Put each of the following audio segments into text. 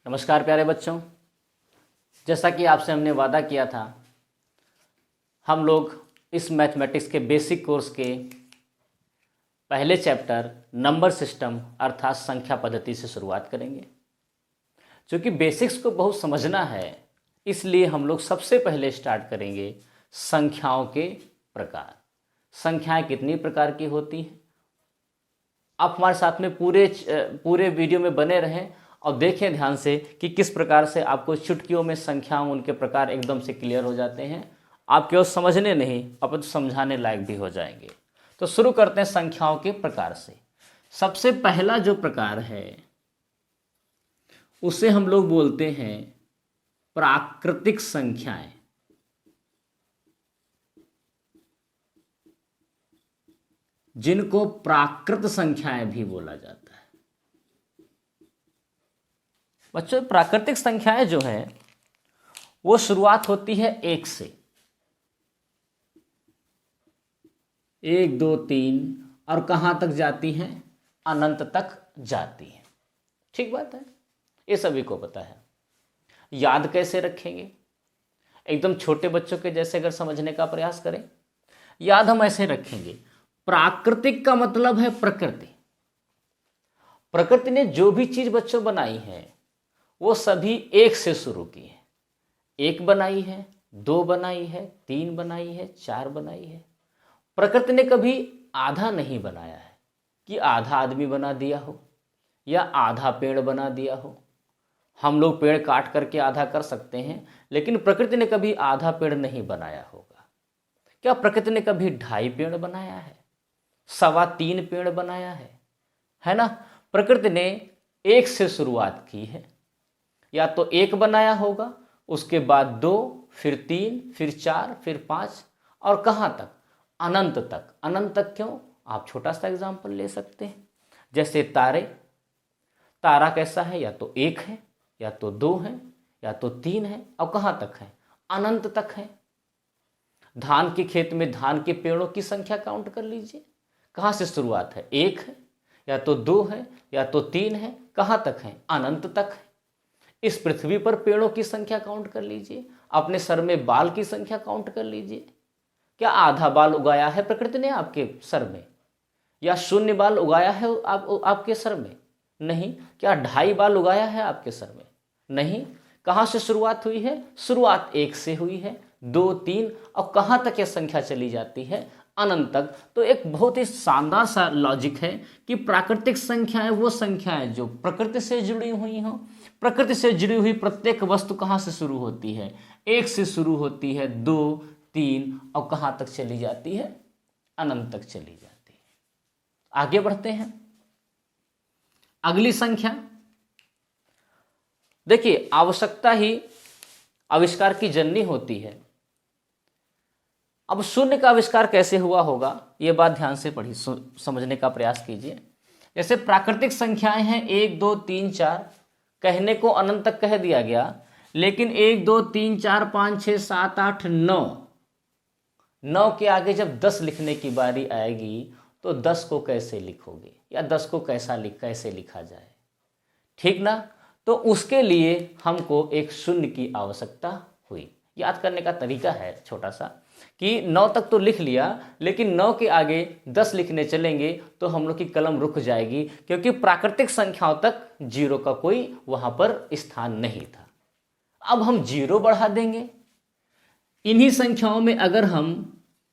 नमस्कार प्यारे बच्चों। जैसा कि आपसे हमने वादा किया था, हम लोग इस मैथमेटिक्स के बेसिक कोर्स के पहले चैप्टर नंबर सिस्टम अर्थात संख्या पद्धति से शुरुआत करेंगे। क्योंकि बेसिक्स को बहुत समझना है, इसलिए हम लोग सबसे पहले स्टार्ट करेंगे संख्याओं के प्रकार। संख्याएं कितनी प्रकार की होती हैं। आप हमारे साथ में पूरे वीडियो में बने रहें और देखें ध्यान से कि किस प्रकार से आपको चुटकियों में संख्याओं उनके प्रकार एकदम से क्लियर हो जाते हैं। आप केवल समझने नहीं अपितु तो समझाने लायक भी हो जाएंगे। तो शुरू करते हैं संख्याओं के प्रकार से। सबसे पहला जो प्रकार है उसे हम लोग बोलते हैं प्राकृतिक संख्याएं। जिनको प्राकृत संख्याएं भी बोला जाता है। बच्चों, प्राकृतिक संख्याएं जो हैं वो शुरुआत होती है 1 से। 1, 2, 3 और कहां तक जाती हैं? अनंत तक जाती हैं। ठीक बात है, ये सभी को पता है। याद कैसे रखेंगे? एकदम छोटे बच्चों के जैसे अगर समझने का प्रयास करें, याद हम ऐसे रखेंगे। प्राकृतिक का मतलब है प्रकृति। प्रकृति ने जो भी चीज बच्चों बनाई है वो सभी 1 से शुरू की है। 1 बनाई है, 2 बनाई है, 3 बनाई है, 4 बनाई है। प्रकृति ने कभी आधा नहीं बनाया है कि आधा आदमी बना दिया हो या आधा पेड़ बना दिया हो। हम लोग पेड़ काट करके आधा कर सकते हैं, लेकिन प्रकृति ने कभी आधा पेड़ नहीं बनाया होगा। क्या प्रकृति ने कभी 2.5 पेड़ बनाया है? 3.25 पेड़ बनाया है ना? प्रकृति ने 1 से शुरुआत की है। या तो 1 बनाया होगा, उसके बाद 2, फिर 3, फिर 4, फिर 5 और कहां तक? अनंत तक। अनंत तक क्यों? आप छोटा सा एग्जाम्पल ले सकते हैं। जैसे तारे। तारा कैसा है? या तो 1 है, या तो 2 है, या तो 3 है और कहां तक है? अनंत तक है। धान के खेत में धान के पेड़ों की संख्या काउंट कर लीजिए। कहां से शुरुआत है? 1 है, या तो 2 है, या तो 3 है। कहां तक है? अनंत तक है। इस पृथ्वी पर पेड़ों की संख्या काउंट कर लीजिए। अपने सर में बाल की संख्या काउंट कर लीजिए। क्या आधा बाल उगाया है प्रकृति ने आपके सर में? या 0 बाल उगाया है आपके सर में? नहीं। क्या 2.5 बाल उगाया है आपके सर में? नहीं। कहां से शुरुआत हुई है? शुरुआत 1 से हुई है, 2, 3 और कहां तक यह संख्या चली जाती है? अनंत तक। तो एक बहुत ही शानदार सा लॉजिक है कि प्राकृतिक संख्याएं वो संख्याएं जो प्रकृति से जुड़ी हुई हों। प्रकृति से जुड़ी हुई प्रत्येक वस्तु कहां से शुरू होती है? 1 से शुरू होती है, 2, 3 और कहां तक चली जाती है? अनंत तक चली जाती है। आगे बढ़ते हैं। अगली संख्या देखिए, आवश्यकता ही आविष्कार की जननी होती है। अब शून्य का आविष्कार कैसे हुआ होगा, यह बात ध्यान से पढ़ी, समझने का प्रयास कीजिए। जैसे प्राकृतिक संख्याएं हैं 1, 2, 3, 4, कहने को अनंत तक कह दिया गया, लेकिन 1, 2, 3, 4, 5, 6, 7, 8, 9 के आगे जब 10 लिखने की बारी आएगी तो 10 को कैसे लिखोगे या 10 को कैसे लिखा जाए? ठीक ना? तो उसके लिए हमको एक शून्य की आवश्यकता हुई। याद करने का तरीका है छोटा सा कि 9 तक तो लिख लिया, लेकिन 9 के आगे 10 लिखने चलेंगे तो हम लोग की कलम रुक जाएगी, क्योंकि प्राकृतिक संख्याओं तक 0 का कोई वहां पर स्थान नहीं था। अब हम 0 बढ़ा देंगे। इन्हीं संख्याओं में अगर हम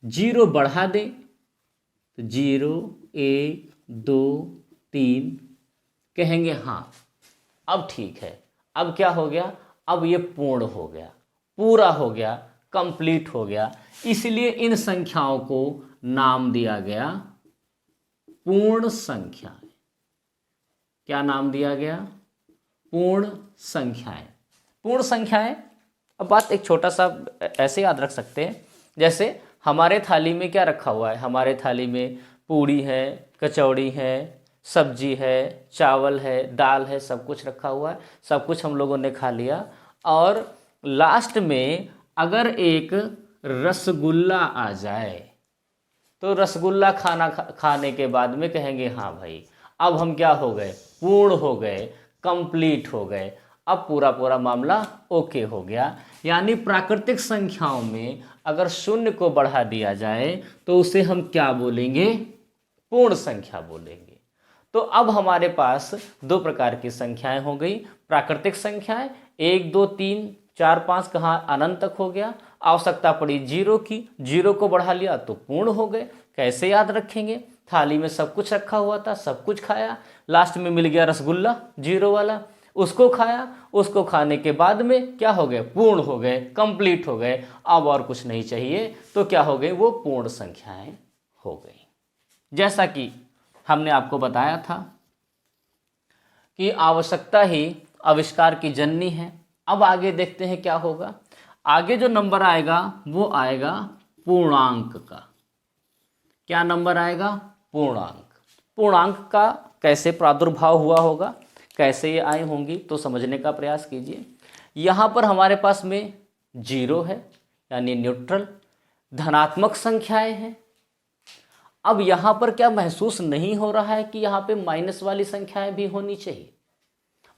0 बढ़ा दें तो 0, 1, 2, 3 कहेंगे हाँ अब ठीक है। अब क्या हो गया? अब ये पूर्ण हो गया, पूरा हो गया, कंप्लीट हो गया। इसलिए इन संख्याओं को नाम दिया गया पूर्ण संख्याएं। क्या नाम दिया गया? पूर्ण संख्याएं। पूर्ण संख्याएं। अब बात एक छोटा सा ऐसे याद रख सकते हैं, जैसे हमारे थाली में क्या रखा हुआ है? हमारे थाली में पूड़ी है, कचौड़ी है, सब्जी है, चावल है, दाल है, सब कुछ रखा हुआ है। सब कुछ हम लोगों ने खा लिया और लास्ट में अगर एक रसगुल्ला आ जाए तो रसगुल्ला खाने के बाद में कहेंगे हाँ भाई अब हम क्या हो गए? पूर्ण हो गए, कंप्लीट हो गए। अब पूरा पूरा मामला ओके हो गया। यानी प्राकृतिक संख्याओं में अगर शून्य को बढ़ा दिया जाए तो उसे हम क्या बोलेंगे? पूर्ण संख्या बोलेंगे। तो अब हमारे पास दो प्रकार की संख्याएं हो गई, प्राकृतिक संख्याएं 1 2 3 4 5 कहाँ अनंत तक हो गया, आवश्यकता पड़ी जीरो की, जीरो को बढ़ा लिया तो पूर्ण हो गए। कैसे याद रखेंगे? थाली में सब कुछ रखा हुआ था, सब कुछ खाया, लास्ट में मिल गया रसगुल्ला जीरो वाला, उसको खाया, उसको खाने के बाद में क्या हो गए? पूर्ण हो गए, कंप्लीट हो गए। अब और कुछ नहीं चाहिए तो क्या हो गए? वो पूर्ण संख्याएं हो गई। जैसा कि हमने आपको बताया था कि आवश्यकता ही आविष्कार की जननी है। अब आगे देखते हैं क्या होगा। आगे जो नंबर आएगा वो आएगा पूर्णांक का। क्या नंबर आएगा? पूर्णांक। पूर्णांक का कैसे प्रादुर्भाव हुआ होगा, कैसे ये आई होंगी, तो समझने का प्रयास कीजिए। यहाँ पर हमारे पास में जीरो है यानी न्यूट्रल, धनात्मक संख्याएं हैं। अब यहाँ पर क्या महसूस नहीं हो रहा है कि यहाँ पे माइनस वाली संख्याएं भी होनी चाहिए?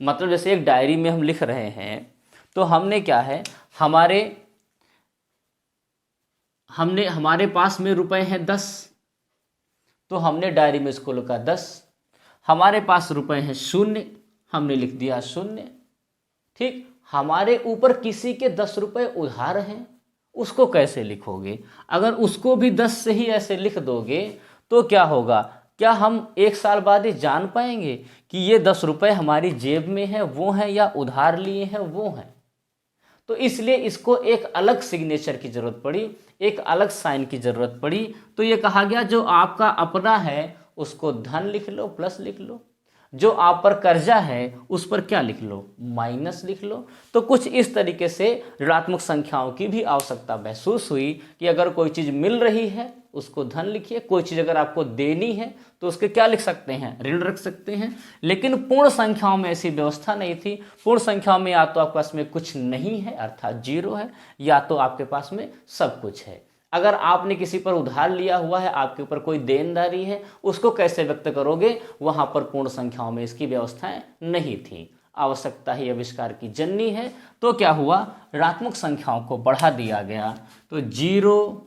मतलब जैसे एक डायरी में हम लिख रहे हैं तो हमने क्या है, हमारे पास में रुपए हैं 10, तो हमने डायरी में इसको लिखा 10। हमारे पास रुपए हैं 0, हमने लिख दिया 0। ठीक, हमारे ऊपर किसी के 10 रुपए उधार हैं, उसको कैसे लिखोगे? अगर उसको भी 10 से ही ऐसे लिख दोगे तो क्या होगा? क्या हम एक साल बाद ही जान पाएंगे कि ये 10 रुपए हमारी जेब में है वो हैं या उधार लिए हैं वो हैं? तो इसलिए इसको एक अलग सिग्नेचर की जरूरत पड़ी, एक अलग साइन की जरूरत पड़ी। तो ये कहा गया जो आपका अपना है उसको धन लिख लो, प्लस लिख लो, जो आप पर कर्जा है उस पर क्या लिख लो? माइनस लिख लो। तो कुछ इस तरीके से ऋणात्मक संख्याओं की भी आवश्यकता महसूस हुई कि अगर कोई चीज़ मिल रही है उसको धन लिखिए, कोई चीज़ अगर आपको देनी है तो उसके क्या लिख सकते हैं? ऋण रख सकते हैं। लेकिन पूर्ण संख्याओं में ऐसी व्यवस्था नहीं थी। पूर्ण संख्याओं में या तो आपके पास में कुछ नहीं है अर्थात जीरो है, या तो आपके पास में सब कुछ है। अगर आपने किसी पर उधार लिया हुआ है, आपके ऊपर कोई देनदारी है, उसको कैसे व्यक्त करोगे? वहां पर पूर्ण संख्याओं में इसकी व्यवस्थाएं नहीं थी। आवश्यकता ही आविष्कार की जननी है। तो क्या हुआ? ऋणात्मक संख्याओं को बढ़ा दिया गया। तो 0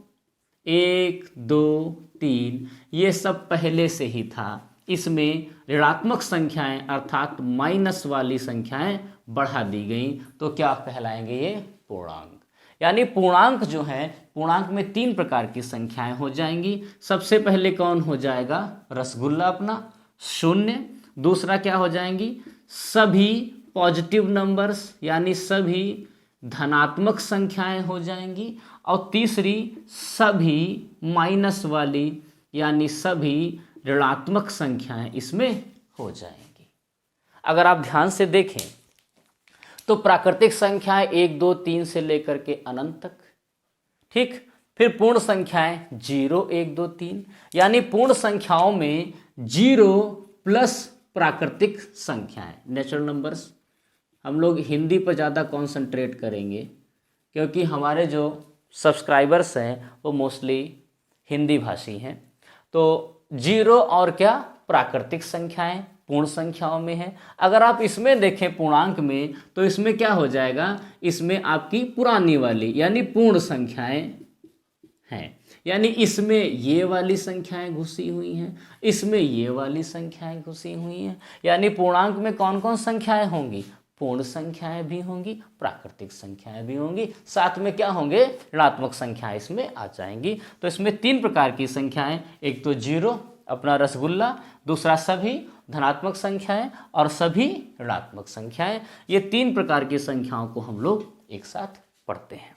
1 2 3 ये सब पहले से ही था। इसमें ऋणात्मक संख्याएं अर्थात माइनस वाली संख्याएं बढ़ा दी गई। तो क्या कहलाएंगे? ये पूर्णांक। यानी पूर्णांक जो है, पूर्णांक में 3 प्रकार की संख्याएं हो जाएंगी। सबसे पहले कौन हो जाएगा? रसगुल्ला अपना 0। दूसरा क्या हो जाएंगी? सभी पॉजिटिव नंबर्स यानी सभी धनात्मक संख्याएं हो जाएंगी। और तीसरी सभी माइनस वाली यानी सभी ऋणात्मक संख्याएं इसमें हो जाएंगी। अगर आप ध्यान से देखें तो प्राकृतिक संख्याएं 1 2 3 से लेकर के अनंत तक। ठीक, फिर पूर्ण संख्याएं 0 1 2 3, यानी पूर्ण संख्याओं में 0 प्लस प्राकृतिक संख्याएं नेचुरल नंबर्स। हम लोग हिंदी पर ज़्यादा कॉन्सेंट्रेट करेंगे क्योंकि हमारे जो सब्सक्राइबर्स हैं वो मोस्टली हिंदी भाषी हैं। तो 0 और क्या? प्राकृतिक संख्याएं पूर्ण संख्याओं में है। अगर आप इसमें देखें पूर्णांक में तो इसमें क्या हो जाएगा? इसमें आपकी पुरानी वाली यानी पूर्ण संख्याएं हैं। यानी इसमें ये वाली संख्याएं घुसी हुई हैं, इसमें ये वाली संख्याएं घुसी हुई हैं। यानी पूर्णांक में कौन कौन संख्याएं होंगी? पूर्ण संख्याएं भी होंगी, प्राकृतिक संख्याएं भी होंगी, साथ में क्या होंगे? ऋणात्मक संख्याएं इसमें आ जाएंगी। तो इसमें 3 प्रकार की संख्याएं, एक तो 0 अपना रसगुल्ला, दूसरा सभी धनात्मक संख्याएं और सभी ऋणात्मक संख्याएं। ये 3 प्रकार की संख्याओं को हम लोग एक साथ पढ़ते हैं।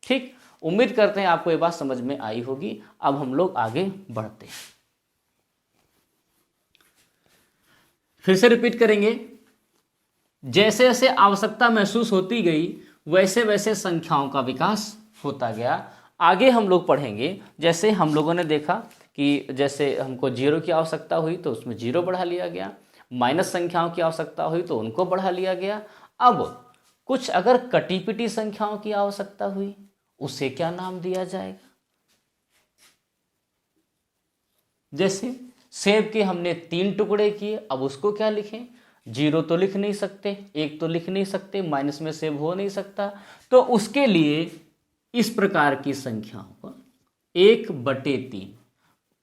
ठीक, उम्मीद करते हैं आपको ये बात समझ में आई होगी। अब हम लोग आगे बढ़ते हैं। फिर से रिपीट करेंगे। जैसे जैसे आवश्यकता महसूस होती गई वैसे वैसे संख्याओं का विकास होता गया। आगे हम लोग पढ़ेंगे, जैसे हम लोगों ने देखा कि जैसे हमको 0 की आवश्यकता हुई तो उसमें 0 बढ़ा लिया गया, माइनस संख्याओं की आवश्यकता हुई तो उनको बढ़ा लिया गया। अब कुछ अगर कटी पिटी संख्याओं की आवश्यकता हुई उसे क्या नाम दिया जाएगा? जैसे सेब के हमने 3 टुकड़े किए, अब उसको क्या लिखें? जीरो तो लिख नहीं सकते, एक तो लिख नहीं सकते, माइनस में सेव हो नहीं सकता। तो उसके लिए इस प्रकार की संख्याओं को 1/3,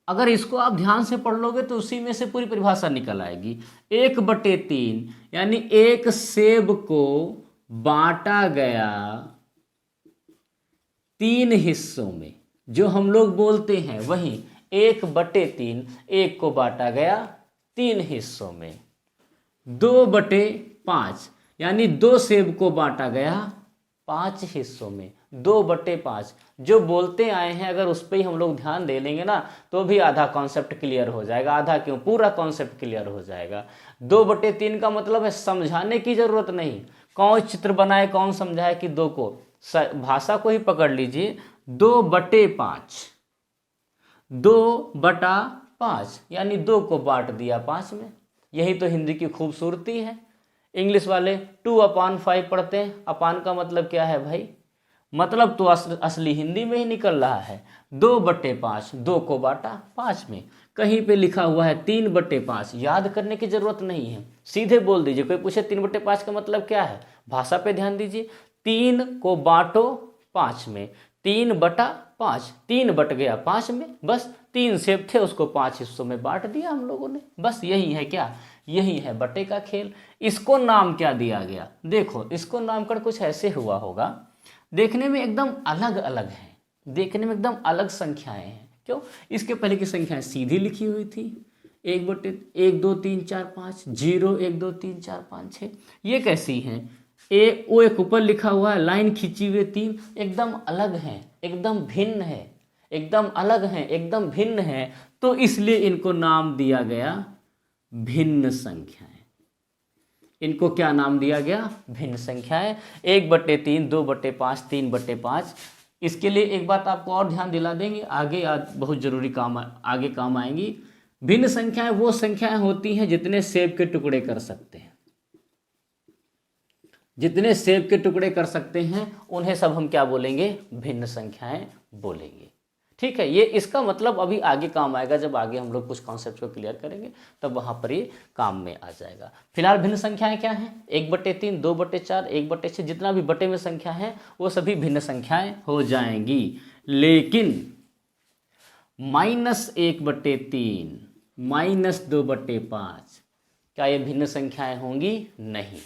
अगर इसको आप ध्यान से पढ़ लोगे तो उसी में से पूरी परिभाषा निकल आएगी। 1/3 यानी एक सेब को बांटा गया 3 हिस्सों में, जो हम लोग बोलते हैं वही 1/3, एक को बांटा गया 3 हिस्सों में। 2/5 यानी 2 सेब को बांटा गया 5 हिस्सों में। 2/5 जो बोलते आए हैं, अगर उस पर ही हम लोग ध्यान दे लेंगे ना तो भी आधा कॉन्सेप्ट क्लियर हो जाएगा। आधा क्यों, पूरा कॉन्सेप्ट क्लियर हो जाएगा। 2/3 का मतलब है समझाने की जरूरत नहीं, कौन चित्र बनाए कौन समझाए कि 2 को, भाषा को ही पकड़ लीजिए। 2/5, 2/5 यानी 2 को बांट दिया 5 में। यही तो हिंदी की खूबसूरती है। इंग्लिश वाले 2/5 पढ़ते हैं, अपान का मतलब क्या है भाई, मतलब तो असली हिंदी में ही निकल रहा है। 2/5, 2 को बांटा 5 में। कहीं पे लिखा हुआ है 3/5, याद करने की जरूरत नहीं है, सीधे बोल दीजिए। कोई पूछे 3/5 का मतलब क्या है, भाषा पे ध्यान दीजिए। 3 को बांटो 5 में, 3/5, 3 बट गया 5 में, बस 3 सेब थे उसको 5 हिस्सों में बांट दिया हम लोगों ने। बस यही है क्या, यही है बटे का खेल। इसको नाम क्या दिया गया, देखो इसको नामकरण कुछ ऐसे हुआ होगा, देखने में एकदम अलग अलग है, देखने में एकदम अलग संख्याएं हैं। क्यों, इसके पहले की संख्याएं सीधी लिखी हुई थी, 1 2 3 4 5, 0 1 2 3 4 5 6। ये कैसी हैं, वो एक ऊपर लिखा हुआ है, लाइन खींची हुई 3, एकदम अलग हैं, एकदम भिन्न है, एकदम अलग हैं, एकदम भिन्न है। तो इसलिए इनको नाम दिया गया भिन्न संख्याएं। इनको क्या नाम दिया गया, भिन्न संख्याएं। 1/3, 2/5, 3/5। इसके लिए एक बात आपको और ध्यान दिला देंगे, आगे बहुत जरूरी काम आगे काम आएंगी। भिन्न संख्याएं वो संख्याएं होती हैं जितने सेब के टुकड़े कर सकते हैं, जितने सेब के टुकड़े कर सकते हैं उन्हें सब हम क्या बोलेंगे, भिन्न संख्याएं बोलेंगे। ठीक है, ये इसका मतलब अभी आगे काम आएगा, जब आगे हम लोग कुछ कॉन्सेप्ट को क्लियर करेंगे तब वहां पर ये काम में आ जाएगा। फिलहाल भिन्न संख्याएं क्या हैं, 1/3, 2/4, 1/6, जितना भी बटे में संख्या है वो सभी भिन्न संख्याएं हो जाएंगी। लेकिन -1/3, -2/5 क्या ये भिन्न संख्याएं होंगी, नहीं।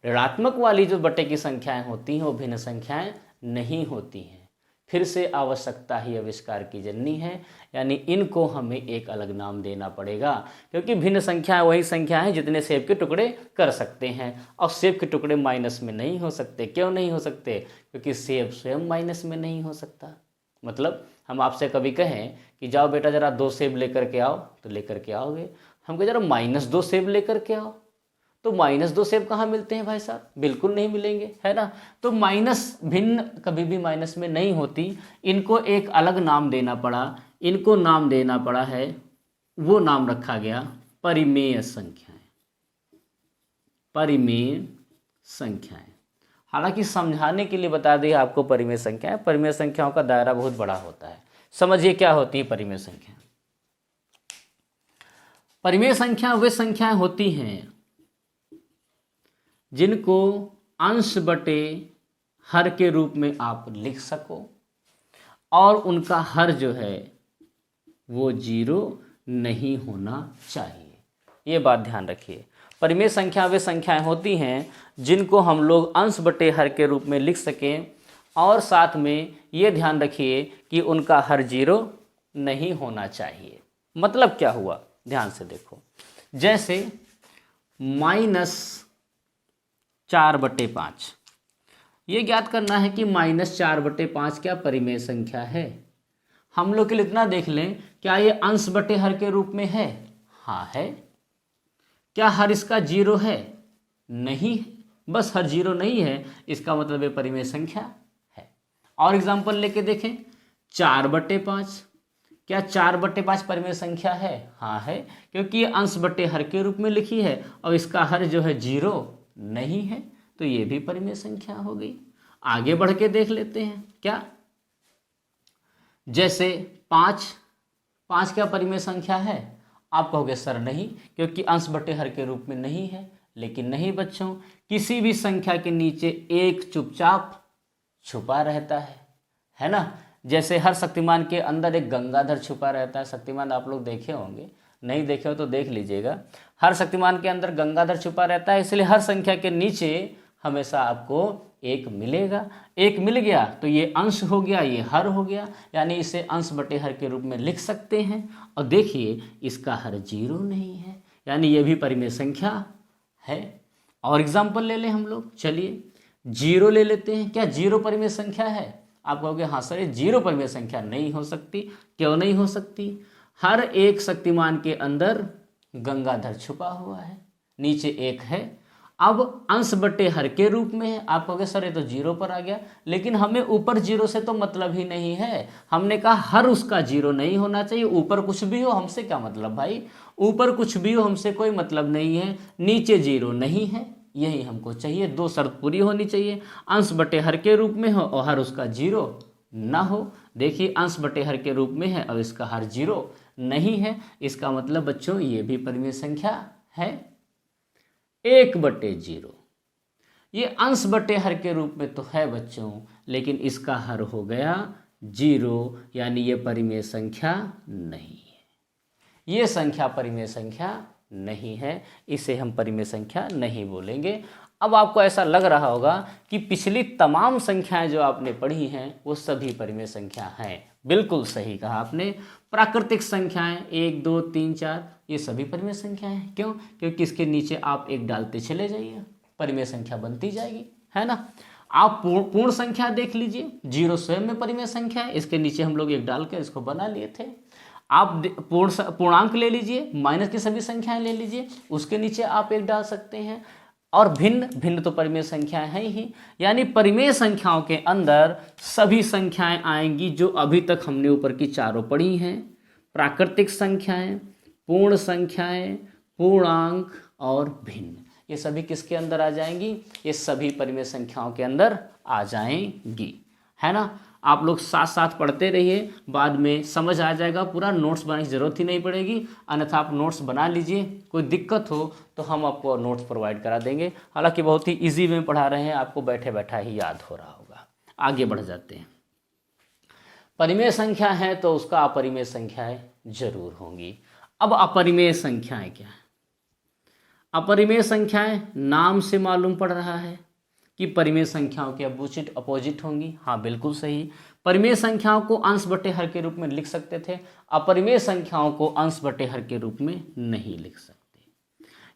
ऋणात्मक वाली जो बटे की संख्याएं होती हैं वो भिन्न संख्याएं नहीं होती हैं। फिर से आवश्यकता ही आविष्कार की जननी है, यानी इनको हमें एक अलग नाम देना पड़ेगा, क्योंकि भिन्न संख्याएं वही संख्या है जितने सेब के टुकड़े कर सकते हैं। और सेब के टुकड़े माइनस में नहीं हो सकते। क्यों नहीं हो सकते, क्योंकि सेब स्वयं माइनस में नहीं हो सकता। मतलब हम आपसे कभी कहें कि जाओ बेटा जरा 2 सेब लेकर के आओ, तो लेकर के आओगे। हम कहें जरा -2 सेब लेकर के आओ, तो -2 सेब कहाँ मिलते हैं भाई साहब, बिल्कुल नहीं मिलेंगे, है ना। तो माइनस, भिन्न कभी भी माइनस में नहीं होती। इनको एक अलग नाम देना पड़ा, इनको नाम देना पड़ा है, वो नाम रखा गया परिमेय संख्याएं। परिमेय संख्याएं, हालांकि समझाने के लिए बता दिया आपको परिमेय संख्याएं। परिमेय संख्याओं का दायरा बहुत बड़ा होता है, समझिए क्या होती है परिमेय संख्या। परिमेय संख्या वे संख्याएं होती हैं जिनको अंश बटे हर के रूप में आप लिख सको, और उनका हर जो है वो 0 नहीं होना चाहिए। ये बात ध्यान रखिए। परिमेय संख्या वे संख्याएं होती हैं जिनको हम लोग अंश बटे हर के रूप में लिख सकें, और साथ में ये ध्यान रखिए कि उनका हर 0 नहीं होना चाहिए। मतलब क्या हुआ, ध्यान से देखो। जैसे -4/5, ये ज्ञात करना है कि -4/5 क्या परिमेय संख्या है। हम लोग के लिए इतना देख लें, क्या ये अंश बटे हर के रूप में है, हाँ है। क्या हर इसका 0 है, नहीं, बस हर 0 नहीं है, इसका मतलब ये परिमेय संख्या है। और एग्जांपल लेके देखें, 4/5, क्या 4/5 परिमेय संख्या है, हाँ है, क्योंकि ये अंश बटे हर के रूप में लिखी है और इसका हर जो है 0 नहीं है, तो ये भी परिमेय संख्या हो गई। आगे बढ़ के देख लेते हैं, क्या जैसे 5 क्या परिमेय संख्या है, आप कहोगे सर नहीं, क्योंकि अंश बटे हर के रूप में नहीं है, लेकिन नहीं बच्चों, किसी भी संख्या के नीचे एक चुपचाप छुपा रहता है ना। जैसे हर शक्तिमान के अंदर एक गंगाधर छुपा रहता है। शक्तिमान आप लोग देखे होंगे, नहीं देखे हो तो देख लीजिएगा। हर शक्तिमान के अंदर गंगाधर छुपा रहता है, इसलिए हर संख्या के नीचे हमेशा आपको एक मिलेगा। एक मिल गया तो ये अंश हो गया, ये हर हो गया, यानी इसे अंश बटे हर के रूप में लिख सकते हैं। और देखिए इसका हर 0 नहीं है, यानी ये भी परिमेय संख्या है। और एग्जाम्पल ले लें हम लोग, चलिए 0 ले लेते हैं। क्या 0 परिमेय संख्या है? आप कहोगे हाँ सर, ये 0 परिमेय संख्या नहीं हो सकती। क्यों नहीं हो सकती? हर एक शक्तिमान के अंदर गंगाधर छुपा हुआ है, नीचे एक है। अब अंश बटे हर के रूप में है। आप कहोगे सर ये तो 0 पर आ गया, लेकिन हमें ऊपर 0 से तो मतलब ही नहीं है। हमने कहा हर उसका 0 नहीं होना चाहिए। ऊपर कुछ भी हो हमसे क्या मतलब भाई, ऊपर कुछ भी हो हमसे कोई मतलब नहीं है। नीचे 0 नहीं है, यही हमको चाहिए। 2 शर्त पूरी होनी चाहिए, अंश बटे हर के रूप में हो और हर उसका 0 ना हो। देखिए अंश बटे हर के रूप में है और इसका हर 0 नहीं है, इसका मतलब बच्चों ये भी परिमेय संख्या है। 1/0 ये अंश बटे हर के रूप में तो है बच्चों, लेकिन इसका हर हो गया 0, यानी ये परिमेय संख्या नहीं है। ये संख्या परिमेय संख्या नहीं है, इसे हम परिमेय संख्या नहीं बोलेंगे। अब आपको ऐसा लग रहा होगा कि पिछली तमाम संख्याएं जो आपने पढ़ी हैं वो सभी परिमेय संख्या हैं। बिल्कुल सही कहा आपने। प्राकृतिक संख्याएं 1, 2, 3, 4 ये सभी परिमेय संख्याएं हैं। क्यों? क्योंकि इसके नीचे आप एक डालते चले जाइए, परिमेय संख्या बनती जाएगी, है ना। आप पूर्ण संख्या देख लीजिए, 0 स्वयं में परिमेय संख्या है, इसके नीचे हम लोग एक डाल के इसको बना लिए थे। आप पूर्णांक ले लीजिए, माइनस की सभी संख्याएं ले लीजिए, उसके नीचे आप एक डाल सकते हैं। और भिन्न तो परिमेय संख्याएं हैं ही, यानी परिमेय संख्याओं के अंदर सभी संख्याएं आएंगी जो अभी तक हमने ऊपर की चारों पढ़ी हैं। प्राकृतिक संख्याएं, पूर्ण संख्याएं, पूर्णांक और भिन्न, ये सभी किसके अंदर आ जाएंगी? ये सभी परिमेय संख्याओं के अंदर आ जाएंगी, है ना। आप लोग साथ साथ पढ़ते रहिए, बाद में समझ आ जाएगा पूरा। नोट्स बनाने की ज़रूरत ही नहीं पड़ेगी, अन्यथा आप नोट्स बना लीजिए। कोई दिक्कत हो तो हम आपको नोट्स प्रोवाइड करा देंगे। हालांकि बहुत ही इजी में पढ़ा रहे हैं, आपको बैठे बैठा ही याद हो रहा होगा। आगे बढ़ जाते हैं। परिमेय संख्या है तो उसका अपरिमेय संख्याएं जरूर होंगी। अब अपरिमेय संख्याएं क्या है? अपरिमेय संख्याएं नाम से मालूम पड़ रहा है कि परिमेय संख्याओं के अपोजिट होंगी। हाँ बिल्कुल सही। परिमेय संख्याओं को अंश बटे हर के रूप में लिख सकते थे, अपरिमेय संख्याओं को अंश बटे हर के रूप में नहीं लिख सकते।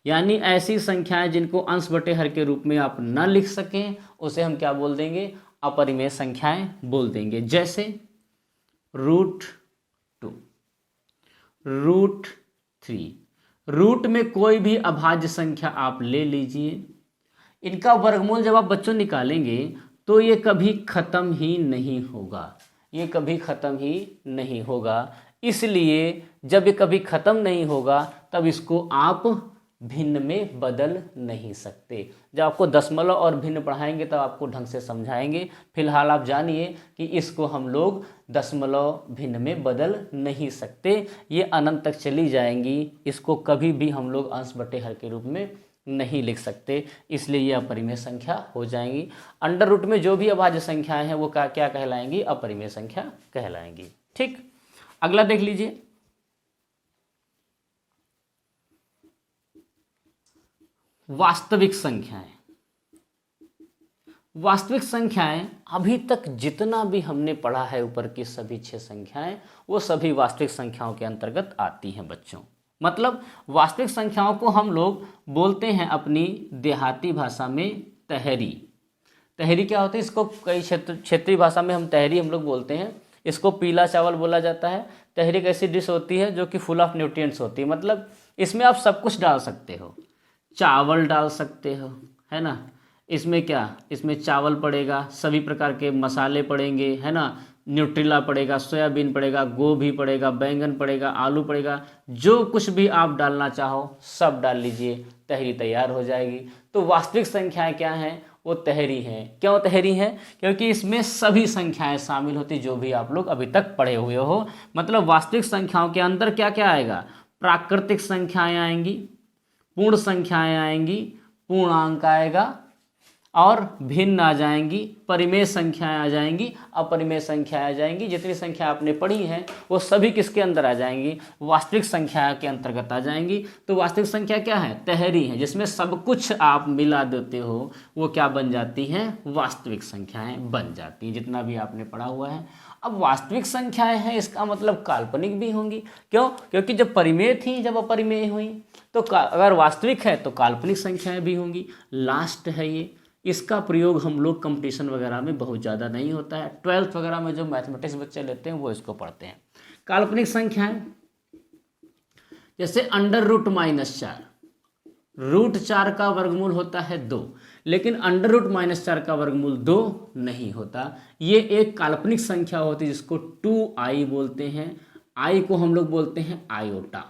यानी ऐसी संख्याएं जिनको अंश बटे हर के रूप में आप न लिख सकें उसे हम क्या बोल देंगे? अपरिमेय संख्याएं बोल देंगे। जैसे √2, √3, रूट में कोई भी अभाज्य संख्या आप ले लीजिए, इनका वर्गमूल जब आप बच्चों निकालेंगे तो ये कभी ख़त्म ही नहीं होगा, ये कभी ख़त्म ही नहीं होगा। इसलिए जब ये कभी ख़त्म नहीं होगा तब इसको आप भिन्न में बदल नहीं सकते। जब आपको दशमलव और भिन्न पढ़ाएंगे तब आपको ढंग से समझाएंगे। फिलहाल आप जानिए कि इसको हम लोग दशमलव भिन्न में बदल नहीं सकते, ये अनंत तक चली जाएंगी। इसको कभी भी हम लोग अंश बटे हर के रूप में नहीं लिख सकते, इसलिए ये अपरिमेय संख्या हो जाएंगी। अंडर रूट में जो भी अभाज्य संख्याएं हैं वो क्या कहलाएंगी? अपरिमेय संख्या कहलाएंगी। ठीक, अगला देख लीजिए। वास्तविक संख्याएं। वास्तविक संख्याएं अभी तक जितना भी हमने पढ़ा है ऊपर की सभी 6 संख्याएं वो सभी वास्तविक संख्याओं के अंतर्गत आती हैं बच्चों। मतलब वास्तविक संख्याओं को हम लोग बोलते हैं अपनी देहाती भाषा में तहरी। तहरी क्या होता है? इसको कई क्षेत्रीय भाषा में हम तहरी हम लोग बोलते हैं। इसको पीला चावल बोला जाता है। तहरी एक ऐसी डिश होती है जो कि फुल ऑफ न्यूट्रिएंट्स होती है। मतलब इसमें आप सब कुछ डाल सकते हो, चावल डाल सकते हो, है ना। इसमें क्या, इसमें चावल पड़ेगा, सभी प्रकार के मसाले पड़ेंगे, है ना, न्यूट्रिला पड़ेगा, सोयाबीन पड़ेगा, गोभी पड़ेगा, बैंगन पड़ेगा, आलू पड़ेगा, जो कुछ भी आप डालना चाहो सब डाल लीजिए, तहरी तैयार हो जाएगी। तो वास्तविक संख्याएं क्या हैं? वो तहरी हैं। क्यों तहरी हैं? क्योंकि इसमें सभी संख्याएं शामिल होती जो भी आप लोग अभी तक पढ़े हुए हो। मतलब वास्तविक संख्याओं के अंदर क्या क्या आएगा? प्राकृतिक संख्याएं आएंगी, पूर्ण संख्याएं आएंगी, पूर्णांक आएगा और भिन्न आ जाएंगी, परिमेय संख्याएं आ जाएंगी, अपरिमेय संख्याएं आ जाएंगी। जितनी संख्या आपने पढ़ी है वो सभी किसके अंदर आ जाएंगी, वास्तविक संख्या के अंतर्गत आ जाएंगी। तो वास्तविक संख्या क्या है, तहरी है, जिसमें सब कुछ आप मिला देते हो वो क्या बन जाती हैं, वास्तविक संख्याएं बन जाती हैं, जितना भी आपने पढ़ा हुआ है। अब वास्तविक संख्याएं हैं, इसका मतलब काल्पनिक भी होंगी। क्यों, क्योंकि जब परिमेय थी जब अपरिमेय हुई, तो अगर वास्तविक है तो काल्पनिक संख्याएं भी होंगी। लास्ट है ये, इसका प्रयोग हम लोग कंपटीशन वगैरह में बहुत ज़्यादा नहीं होता है। 12th वगैरह में जो मैथमेटिक्स बच्चे लेते हैं वो इसको पढ़ते हैं। काल्पनिक संख्याएं जैसे √-4, √4 का वर्गमूल होता है 2, लेकिन √-4 का वर्गमूल 2 नहीं होता। ये एक काल्पनिक संख्या होती है जिसको 2i बोलते हैं। आई को हम लोग बोलते हैं आयोटा।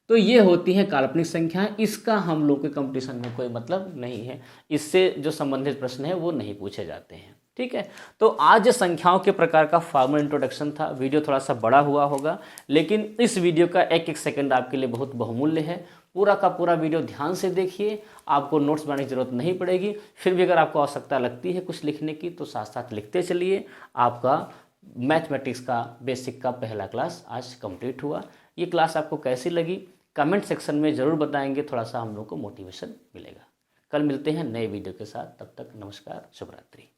तो ये होती है काल्पनिक संख्याएं। इसका हम लोग के कंपटीशन में कोई मतलब नहीं है, इससे जो संबंधित प्रश्न है वो नहीं पूछे जाते हैं। ठीक है, तो आज संख्याओं के प्रकार का फॉर्मल इंट्रोडक्शन था। वीडियो थोड़ा सा बड़ा हुआ होगा, लेकिन इस वीडियो का एक एक सेकंड आपके लिए बहुत बहुमूल्य है। पूरा का पूरा वीडियो ध्यान से देखिए, आपको नोट्स बनाने की जरूरत नहीं पड़ेगी। फिर भी अगर आपको आवश्यकता लगती है कुछ लिखने की तो साथ साथ लिखते चलिए। आपका मैथमेटिक्स का बेसिक का पहला क्लास आज कंप्लीट हुआ। ये क्लास आपको कैसी लगी कमेंट सेक्शन में ज़रूर बताएंगे, थोड़ा सा हम लोग को मोटिवेशन मिलेगा। कल मिलते हैं नए वीडियो के साथ, तब तक नमस्कार, शुभ रात्रि।